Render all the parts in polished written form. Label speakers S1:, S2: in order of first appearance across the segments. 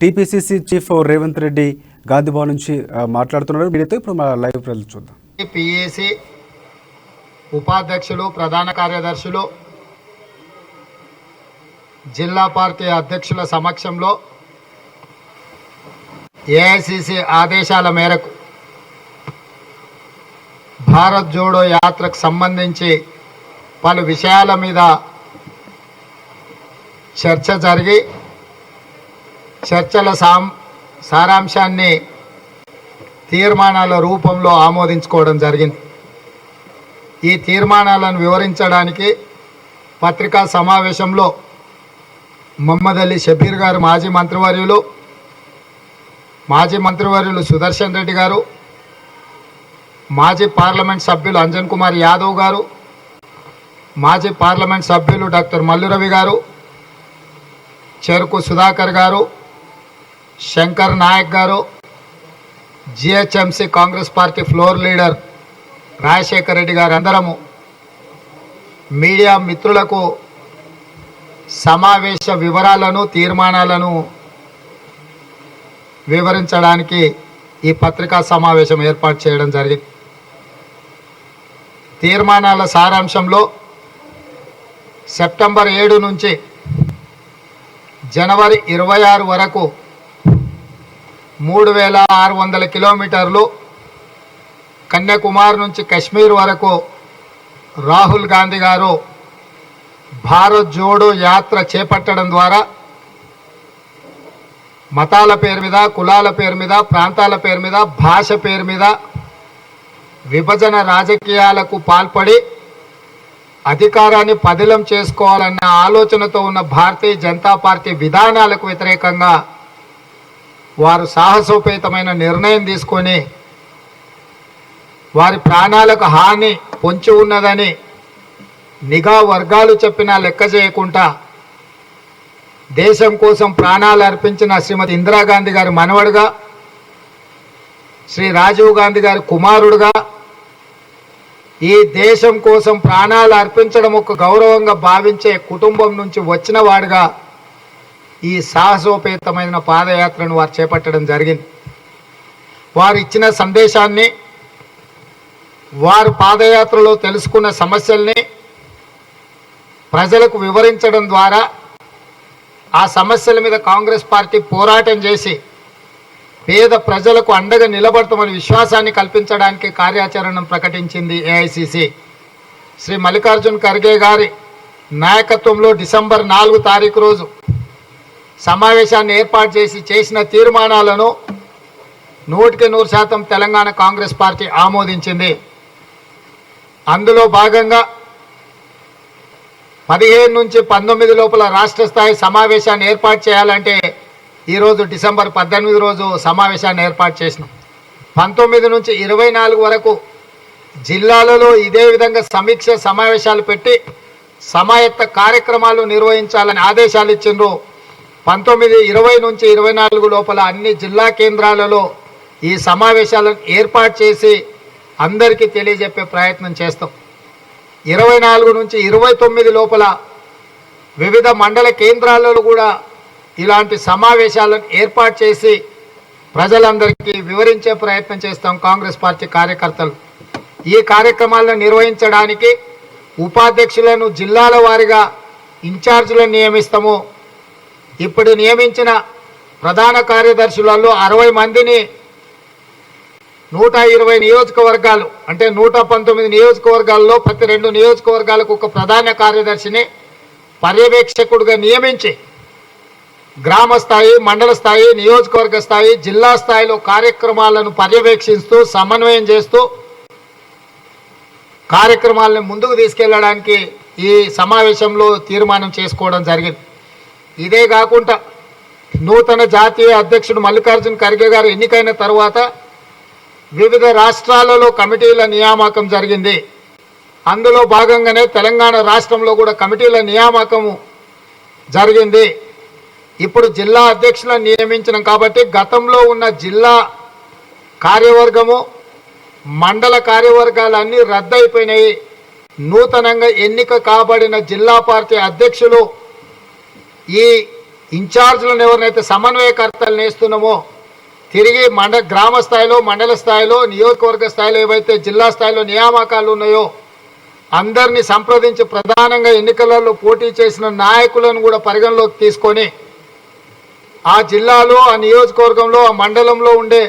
S1: TPCC chief Revanth Reddy Gandhi Bhavan నుంచి మాట్లాడుతున్నారు. మీరైతే ఇప్పుడు మా లైవ్ ప్రజలు చూద్దాం.
S2: పిఏసీ ఉపాధ్యక్షులు, ప్రధాన కార్యదర్శులు, జిల్లా పార్టీ అధ్యక్షుల సమక్షంలో ఏఐసిసి ఆదేశాల మేరకు భారత్ జోడో యాత్రకు సంబంధించి పలు విషయాల మీద చర్చ జరిగి చర్చల సారాంశాన్ని తీర్మానాల రూపంలో ఆమోదించుకోవడం జరిగింది. ఈ తీర్మానాలను వివరించడానికి పత్రికా సమావేశంలో మొహమ్మద్ అలీ షబీర్ గారు మాజీ మంత్రివర్యులు సుదర్శన్ రెడ్డి గారు, మాజీ పార్లమెంట్ సభ్యులు అంజన్ కుమార్ యాదవ్ గారు, మాజీ పార్లమెంట్ సభ్యులు డాక్టర్ మల్లు రవి గారు, చెరుకు సుధాకర్ గారు, శంకర్ నాయక్ గారు, GHMC Congress party floor leader Rajasekhar Reddy గారు అందరము మీడియా మిత్రులకు సమావేశ వివరాలను, తీర్మానాలను వివరించడానికి ఈ పత్రికా సమావేశం ఏర్పాటు చేయడం జరిగింది. తీర్మానాల సారాంశంలో సెప్టెంబర్ 7 నుంచి జనవరి 26 వరకు 3600 కిలోమీటర్లు కన్యాకుమారి నుంచి కశ్మీర్ వరకు రాహుల్ గాంధీ గారు భారత్ జోడో యాత్ర చేపట్టడం ద్వారా మతాల పేరు మీద, కులాల పేరు మీద, ప్రాంతాల పేరు మీద, భాష పేరు మీద విభజన రాజకీయాలకు పాల్పడి అధికారాన్ని పదిలం చేసుకోవాలన్న ఆలోచనతో ఉన్న భారతీయ జనతా పార్టీ విధానాలకు వ్యతిరేకంగా వారు సాహసోపేతమైన నిర్ణయం తీసుకొని వారి ప్రాణాలకు హాని పొంచి ఉన్నదని నిఘా వర్గాలు చెప్పినా లెక్క చేయకుండా దేశం కోసం ప్రాణాలు అర్పించిన శ్రీమతి ఇందిరాగాంధీ గారి మనవడుగా, శ్రీ రాజీవ్ గాంధీ గారి కుమారుడుగా, ఈ దేశం కోసం ప్రాణాలు అర్పించడం ఒక గౌరవంగా భావించే కుటుంబం నుంచి వచ్చిన వాడుగా ఈ సాహసోపేతమైన పాదయాత్రను వారు చేపట్టడం జరిగింది. వారు ఇచ్చిన సందేశాన్ని, వారు పాదయాత్రలో తెలుసుకున్న సమస్యల్ని ప్రజలకు వివరించడం ద్వారా ఆ సమస్యల మీద కాంగ్రెస్ పార్టీ పోరాటం చేసి పేద ప్రజలకు అండగా నిలబడతామని విశ్వాసాన్ని కల్పించడానికి కార్యాచరణను ప్రకటించింది ఏఐసిసి. శ్రీ మల్లికార్జున్ ఖర్గే గారి నాయకత్వంలో డిసెంబర్ 4 తారీఖు రోజు సమావేశాన్ని ఏర్పాటు చేసిన తీర్మానాలను 100% తెలంగాణ కాంగ్రెస్ పార్టీ ఆమోదించింది. అందులో భాగంగా 15 నుంచి 19 లోపల రాష్ట్ర స్థాయి సమావేశాన్ని ఏర్పాటు చేయాలంటే ఈరోజు డిసెంబర్ 18 రోజు సమావేశాన్ని ఏర్పాటు చేసినాం. 19 నుంచి 24 వరకు జిల్లాలలో ఇదే విధంగా సమీక్ష సమావేశాలు పెట్టి సమాయత్త కార్యక్రమాలు నిర్వహించాలని ఆదేశాలు ఇచ్చిండ్రు. 19, 20 నుంచి 24 లోపల అన్ని జిల్లా కేంద్రాలలో ఈ సమావేశాలను ఏర్పాటు చేసి అందరికీ తెలియజెప్పే ప్రయత్నం చేస్తాం. 24 నుంచి 29 లోపల వివిధ మండల కేంద్రాలలో కూడా ఇలాంటి సమావేశాలను ఏర్పాటు చేసి ప్రజలందరికీ వివరించే ప్రయత్నం చేస్తాం కాంగ్రెస్ పార్టీ కార్యకర్తలు. ఈ కార్యక్రమాలను నిర్వహించడానికి ఉపాధ్యక్షులను జిల్లాల వారీగా ఇన్ఛార్జీలను నియమిస్తాము. ఇప్పుడు నియమించిన ప్రధాన కార్యదర్శులలో 60 మందిని 120 నియోజకవర్గాలు అంటే 119 నియోజకవర్గాల్లో ప్రతి 2 నియోజకవర్గాలకు ఒక ప్రధాన కార్యదర్శిని పర్యవేక్షకుడిగా నియమించి గ్రామ స్థాయి, మండల స్థాయి, నియోజకవర్గ స్థాయి, జిల్లా స్థాయిలో కార్యక్రమాలను పర్యవేక్షిస్తూ సమన్వయం చేస్తూ కార్యక్రమాలను ముందుకు తీసుకెళ్లడానికి ఈ సమావేశంలో తీర్మానం చేసుకోవడం జరిగింది. ఇదే కాకుండా నూతన జాతీయ అధ్యక్షుడు మల్లికార్జున్ ఖర్గే గారు ఎన్నికైన తర్వాత వివిధ రాష్ట్రాలలో కమిటీల నియామకం జరిగింది. అందులో భాగంగానే తెలంగాణ రాష్ట్రంలో కూడా కమిటీల నియామకము జరిగింది. ఇప్పుడు జిల్లా అధ్యక్షులను నియమించినాం కాబట్టి గతంలో ఉన్న జిల్లా కార్యవర్గము, మండల కార్యవర్గాలన్నీ రద్దయిపోయినాయి. నూతనంగా ఎన్నిక కాబడిన జిల్లా పార్టీ అధ్యక్షులు ఈ ఇన్ఛార్జ్లను ఎవరినైతే సమన్వయకర్తలు నేస్తున్నామో తిరిగి గ్రామ స్థాయిలో, మండల స్థాయిలో, నియోజకవర్గ స్థాయిలో ఏవైతే జిల్లా స్థాయిలో నియామకాలు ఉన్నాయో అందరినీ సంప్రదించి ప్రధానంగా ఎన్నికలలో పోటీ చేసిన నాయకులను కూడా పరిగణలోకి తీసుకొని ఆ జిల్లాలో, ఆ నియోజకవర్గంలో, ఆ మండలంలో ఉండే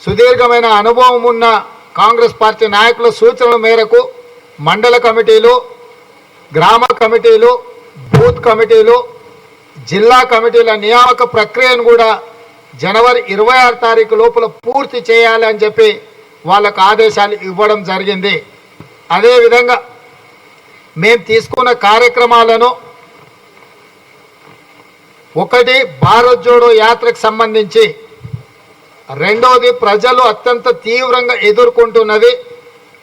S2: సుదీర్ఘమైన అనుభవం ఉన్న కాంగ్రెస్ పార్టీ నాయకుల సూచనల మేరకు మండల కమిటీలు, గ్రామ కమిటీలు, బూత్ కమిటీలు, జిల్లా కమిటీల నియామక ప్రక్రియను కూడా జనవరి 26 తారీఖు లోపల పూర్తి చేయాలి అని చెప్పి వాళ్ళకు ఆదేశాలు ఇవ్వడం జరిగింది. అదేవిధంగా మేము తీసుకున్న కార్యక్రమాలను ఒకటి భారత్ జోడో యాత్రకు సంబంధించి, రెండవది ప్రజలు అత్యంత తీవ్రంగా ఎదుర్కొంటున్నది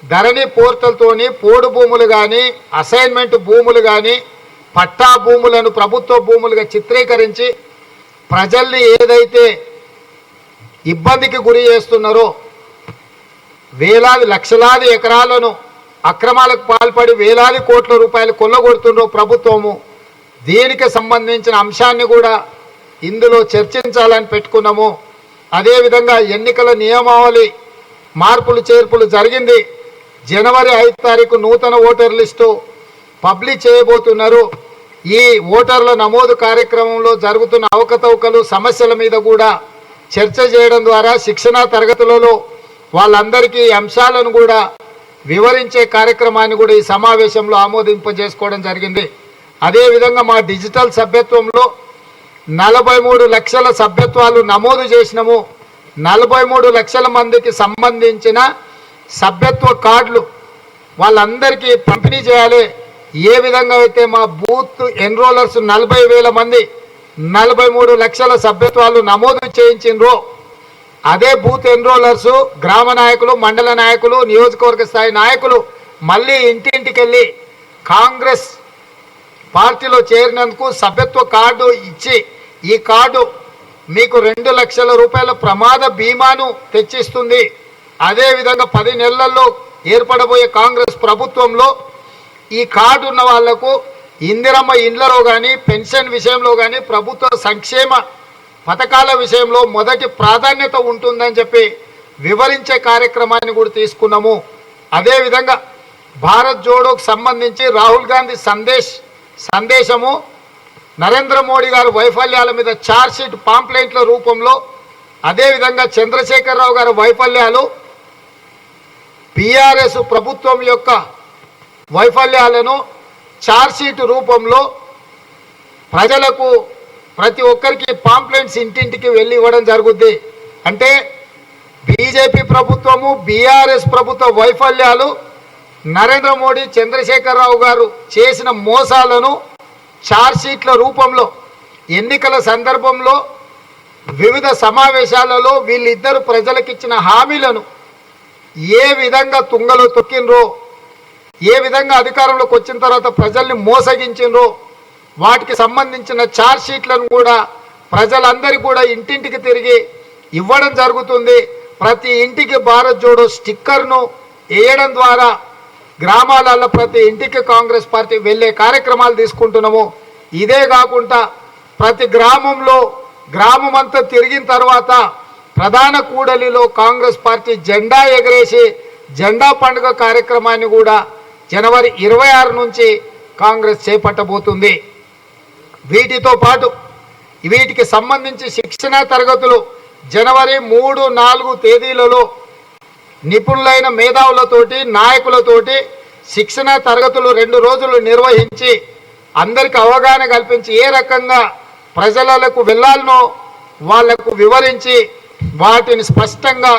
S2: ధరణి పోర్టల్తోని పోడు భూములు కానీ, అసైన్మెంట్ భూములు కానీ, పట్టా భూములను ప్రభుత్వ భూములుగా చిత్రీకరించి ప్రజల్ని ఏదైతే ఇబ్బందికి గురి చేస్తున్నారో, వేలాది లక్షలాది ఎకరాలను అక్రమాలకు పాల్పడి వేలాది కోట్ల రూపాయలు కొల్లగొడుతున్నారో ప్రభుత్వము, దీనికి సంబంధించిన అంశాన్ని కూడా ఇందులో చర్చించాలని పెట్టుకున్నాము. అదేవిధంగా ఎన్నికల నియమావళి మార్పులు చేర్పులు జరిగింది. జనవరి 5 తారీఖు నూతన ఓటర్ లిస్టు పబ్లిష్ చేయబోతున్నారు. ఈ ఓటర్ల నమోదు కార్యక్రమంలో జరుగుతున్న అవకతవకలు, సమస్యల మీద కూడా చర్చ చేయడం ద్వారా శిక్షణా తరగతులలో వాళ్ళందరికీ అంశాలను కూడా వివరించే కార్యక్రమాన్ని కూడా ఈ సమావేశంలో ఆమోదింపజేసుకోవడం జరిగింది. అదేవిధంగా మా డిజిటల్ సభ్యత్వంలో 43 లక్షల సభ్యత్వాలు నమోదు చేసినాము. 43 లక్షల మందికి సంబంధించిన సభ్యత్వ కార్డులు వాళ్ళందరికీ పంపిణీ చేయాలి. ఏ విధంగా అయితే మా బూత్ ఎన్రోలర్స్ 40,000 మంది 43 లక్షల సభ్యత్వాలు నమోదు చేయించిండ్రో, అదే బూత్ ఎన్రోలర్స్ గ్రామ నాయకులు, మండల నాయకులు, నియోజకవర్గ స్థాయి నాయకులు మళ్ళీ ఇంటింటికి వెళ్ళి కాంగ్రెస్ పార్టీలో చేరినందుకు సభ్యత్వ కార్డు ఇచ్చి, ఈ కార్డు మీకు 2 లక్షల రూపాయల ప్రమాద బీమాను తెచ్చిస్తుంది. అదేవిధంగా 10 నెలల్లో ఏర్పడబోయే కాంగ్రెస్ ప్రభుత్వంలో ఈ కార్డు ఉన్న వాళ్లకు ఇందిరమ్మ ఇండ్లలో కానీ, పెన్షన్ విషయంలో కానీ, ప్రభుత్వ సంక్షేమ పథకాల విషయంలో మొదటి ప్రాధాన్యత ఉంటుందని చెప్పి వివరించే కార్యక్రమాన్ని కూడా తీసుకున్నాము. అదేవిధంగా భారత్ జోడోకు సంబంధించి రాహుల్ గాంధీ సందేశము, నరేంద్ర మోడీ గారి వైఫల్యాల మీద ఛార్జ్షీట్ పాంప్లెంట్ల రూపంలో, అదేవిధంగా చంద్రశేఖరరావు గారి వైఫల్యాలు, బీఆర్ఎస్ ప్రభుత్వం యొక్క వైఫల్యాలను ఛార్జ్షీట్ రూపంలో ప్రజలకు ప్రతి ఒక్కరికి పాంప్లెంట్స్ ఇంటింటికి వెళ్ళి ఇవ్వడం జరుగుద్ది. అంటే బీజేపీ ప్రభుత్వము, బీఆర్ఎస్ ప్రభుత్వ వైఫల్యాలు, నరేంద్ర మోడీ, చంద్రశేఖరరావు గారు చేసిన మోసాలను ఛార్జ్షీట్ల రూపంలో ఎన్నికల సందర్భంలో వివిధ సమావేశాలలో వీళ్ళిద్దరు ప్రజలకిచ్చిన హామీలను ఏ విధంగా తుంగలో తొక్కినరో, ఏ విధంగా అధికారంలోకి వచ్చిన తర్వాత ప్రజల్ని మోసగించినరో వాటికి సంబంధించిన ఛార్జ్షీట్లను కూడా ప్రజలందరికీ కూడా ఇంటింటికి తిరిగి ఇవ్వడం జరుగుతుంది. ప్రతి ఇంటికి భారత్ జోడో స్టిక్కర్ను వేయడం ద్వారా గ్రామాలలో ప్రతి ఇంటికి కాంగ్రెస్ పార్టీ వెళ్ళే కార్యక్రమాలు తీసుకుంటున్నాము. ఇదే కాకుండా ప్రతి గ్రామంలో గ్రామం అంతా తిరిగిన తర్వాత ప్రధాన కూడలిలో కాంగ్రెస్ పార్టీ జెండా ఎగరేసి జెండా పండుగ కార్యక్రమాన్ని కూడా జనవరి 26 నుంచి కాంగ్రెస్ చేపట్టబోతుంది. వీటితో పాటు వీటికి సంబంధించి శిక్షణా తరగతులు జనవరి 3, 4 తేదీలలో నిపుణులైన మేధావులతోటి, నాయకులతోటి శిక్షణా తరగతులు 2 రోజులు నిర్వహించి అందరికి అవగాహన కల్పించి ఏ రకంగా ప్రజలకు వెళ్ళాలనో వాళ్లకు వివరించి వాటిని స్పష్టంగా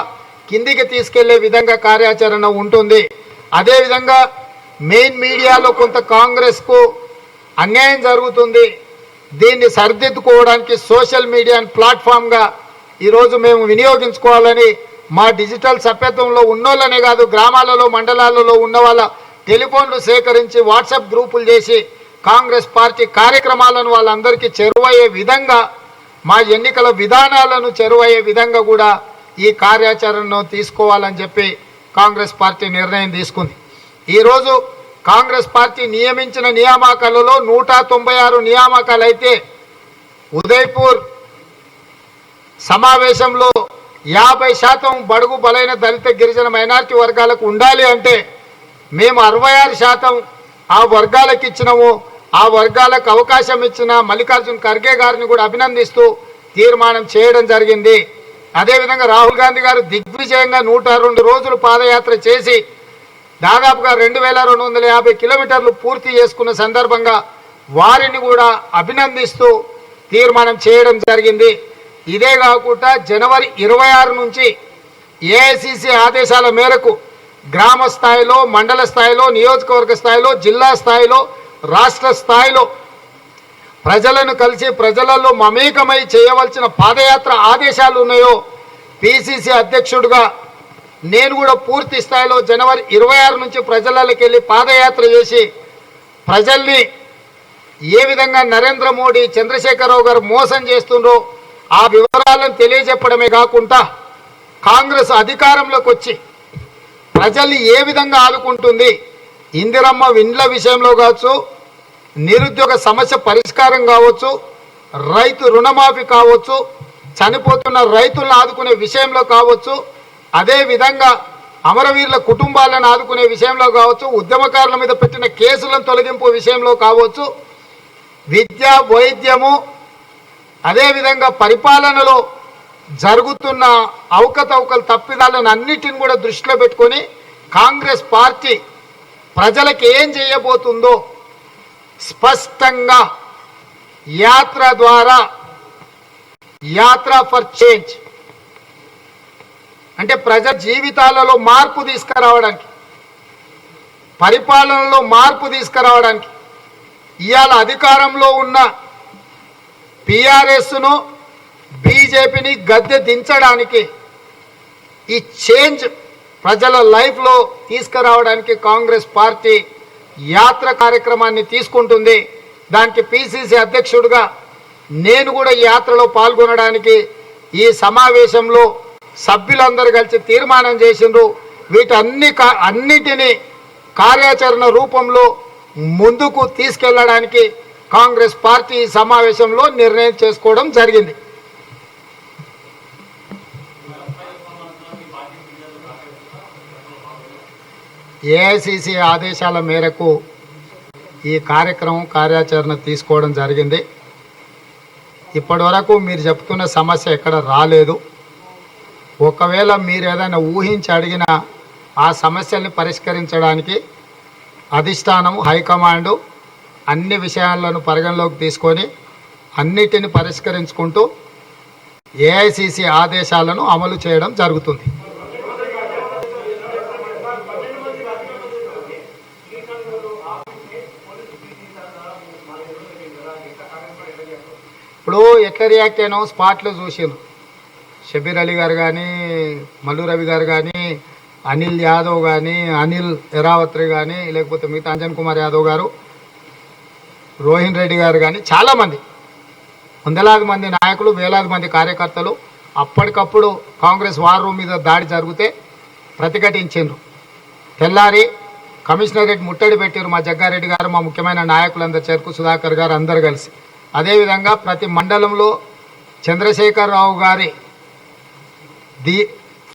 S2: కిందికి తీసుకెళ్లే విధంగా కార్యాచరణ ఉంటుంది. అదేవిధంగా మెయిన్ మీడియాలో కొంత కాంగ్రెస్కు అన్యాయం జరుగుతుంది. దీన్ని సరిదిద్దుకోవడానికి సోషల్ మీడియాను ప్లాట్ఫామ్గా ఈరోజు మేము వినియోగించుకోవాలని మా డిజిటల్ సభ్యత్వంలో ఉన్నోళ్ళనే కాదు, గ్రామాలలో, మండలాలలో ఉన్న వాళ్ళ టెలిఫోన్లు సేకరించి వాట్సాప్ గ్రూపులు చేసి కాంగ్రెస్ పార్టీ కార్యక్రమాలను వాళ్ళందరికీ చేరువయ్యే విధంగా, మా ఎన్నికల విధానాలను చేరువయ్యే విధంగా కూడా ఈ కార్యాచరణను తీసుకోవాలని చెప్పి కాంగ్రెస్ పార్టీ నిర్ణయం తీసుకుంది. ఈరోజు కాంగ్రెస్ పార్టీ నియమించిన నియామకాలలో 196 నియామకాలు అయితే ఉదయ్పూర్ సమావేశంలో 50% బడుగు బలైన దళిత గిరిజన మైనారిటీ వర్గాలకు ఉండాలి అంటే మేము 66% ఆ వర్గాలకు ఇచ్చినాము. ఆ వర్గాలకు అవకాశం ఇచ్చిన మల్లికార్జున్ ఖర్గే గారిని కూడా అభినందిస్తూ తీర్మానం చేయడం జరిగింది. అదేవిధంగా రాహుల్ గాంధీ గారు దిగ్విజయంగా 102 రోజులు పాదయాత్ర చేసి దాదాపుగా 2250 కిలోమీటర్లు పూర్తి చేసుకున్న సందర్భంగా వారిని కూడా అభినందిస్తూ తీర్మానం చేయడం జరిగింది. ఇదే కాకుండా జనవరి 26 నుంచి ఏఐసిసి ఆదేశాల మేరకు గ్రామ స్థాయిలో, మండల స్థాయిలో, నియోజకవర్గ స్థాయిలో, జిల్లా స్థాయిలో, రాష్ట్ర స్థాయిలో ప్రజలను కలిసి ప్రజలలో మమేకమై చేయవలసిన పాదయాత్ర ఆదేశాలు ఉన్నాయో పిసిసి అధ్యక్షుడిగా నేను కూడా పూర్తి స్థాయిలో జనవరి 26 నుంచి ప్రజలకి వెళ్ళి పాదయాత్ర చేసి ప్రజల్ని ఏ విధంగా నరేంద్ర మోడీ, చంద్రశేఖరరావు గారు మోసం చేస్తుండ్రో ఆ వివరాలను తెలియజెప్పడమే కాకుండా కాంగ్రెస్ అధికారంలోకి వచ్చి ప్రజల్ని ఏ విధంగా ఆదుకుంటుంది, ఇందిరమ్మ ఇండ్ల విషయంలో కావచ్చు, నిరుద్యోగ సమస్య పరిష్కారం కావచ్చు, రైతు రుణమాఫీ కావచ్చు, చనిపోతున్న రైతులను ఆదుకునే విషయంలో కావచ్చు, అదేవిధంగా అమరవీరుల కుటుంబాలను ఆదుకునే విషయంలో కావచ్చు, ఉద్యమకారుల మీద పెట్టిన కేసులను తొలగింపు విషయంలో కావచ్చు, విద్య, వైద్యము, అదేవిధంగా పరిపాలనలో జరుగుతున్న అవకతవకలు తప్పిదాలను అన్నిటిని కూడా దృష్టిలో పెట్టుకొని కాంగ్రెస్ పార్టీ ప్రజలకు ఏం చేయబోతుందో స్పష్టంగా యాత్ర ద్వారా, యాత్ర ఫర్ చేంజ్ అంటే ప్రజల జీవితాలలో మార్పు తీసుకురావడానికి, పరిపాలనలో మార్పు తీసుకురావడానికి, ఇవాళ అధికారంలో ఉన్న టీఆర్ఎస్ను, బీజేపీని గద్దె దించడానికి, ఈ చేంజ్ ప్రజల లైఫ్లో తీసుకురావడానికి కాంగ్రెస్ పార్టీ యాత్ర కార్యక్రమాన్ని తీసుకుంటుంది. దానికి పిసిసి అధ్యక్షుడిగా నేను కూడా ఈ యాత్రలో పాల్గొనడానికి ఈ సమావేశంలో సభ్యులందరూ కలిసి తీర్మానం చేసిండ్రు. అన్నిటినీ కార్యాచరణ రూపంలో ముందుకు తీసుకెళ్లడానికి కాంగ్రెస్ పార్టీ ఈ సమావేశంలో నిర్ణయం చేసుకోవడం జరిగింది. ఏఐసిసి ఆదేశాల మేరకు ఈ కార్యాచరణ తీసుకోవడం జరిగింది. ఇప్పటి వరకు మీరు చెప్తున్న సమస్య ఎక్కడ రాలేదు. ఒకవేళ మీరు ఏదైనా ఊహించి అడిగినా ఆ సమస్యల్ని పరిష్కరించడానికి అధిష్టానం, హైకమాండు అన్ని విషయాలను పరిగణలోకి తీసుకొని అన్నిటిని పరిష్కరించుకుంటూ ఏఐసిసి ఆదేశాలను అమలు చేయడం జరుగుతుంది. ఇప్పుడు ఎట్లా రియాక్ట్ అయినా స్పాట్లో చూసారు. షబీర్ అలీ గారు కానీ, మల్లు రవి గారు కానీ, అనిల్ యాదవ్ కానీ, అనిల్ ఎరావత్రి కానీ, లేకపోతే మిగతా అంజన్ కుమార్ యాదవ్ గారు, రోహిన్ రెడ్డి గారు కానీ, చాలామంది, వందలాది మంది నాయకులు, వేలాది మంది కార్యకర్తలు అప్పటికప్పుడు కాంగ్రెస్ వార్ రూమ్ మీద దాడి జరిగితే ప్రతిఘటించారు. తెల్లారి కమిషనరేట్ ముట్టడి పెట్టారు. మా జగ్గారెడ్డి గారు, మా ముఖ్యమైన నాయకులందరూ, చెరుకు సుధాకర్ గారు అందరు కలిసి. అదేవిధంగా ప్రతి మండలంలో చంద్రశేఖరరావు గారి